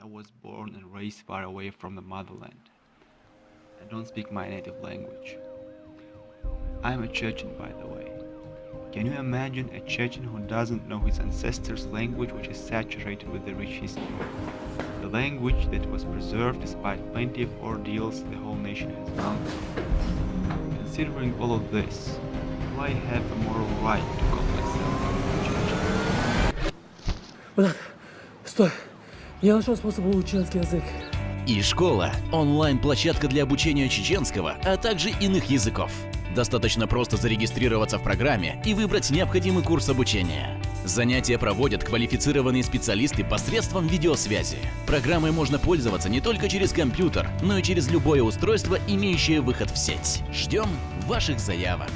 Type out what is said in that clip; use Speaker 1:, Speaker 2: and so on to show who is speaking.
Speaker 1: I was born and raised far away from the motherland. I don't speak my native language. I'm a Chechen, by the way. Can you imagine a Chechen who doesn't know his ancestors' language, which is saturated with the rich history? The language that was preserved despite plenty of ordeals the whole nation has gone through. Considering all of this, do I have a moral right to call myself a Chechen?
Speaker 2: Брат, стой. Я нашел способ улучшить чеченский язык.
Speaker 3: И-школа – онлайн-площадка для обучения чеченского, а также иных языков. Достаточно просто зарегистрироваться в программе и выбрать необходимый курс обучения. Занятия проводят квалифицированные специалисты посредством видеосвязи. Программой можно пользоваться не только через компьютер, но и через любое устройство, имеющее выход в сеть. Ждем ваших заявок.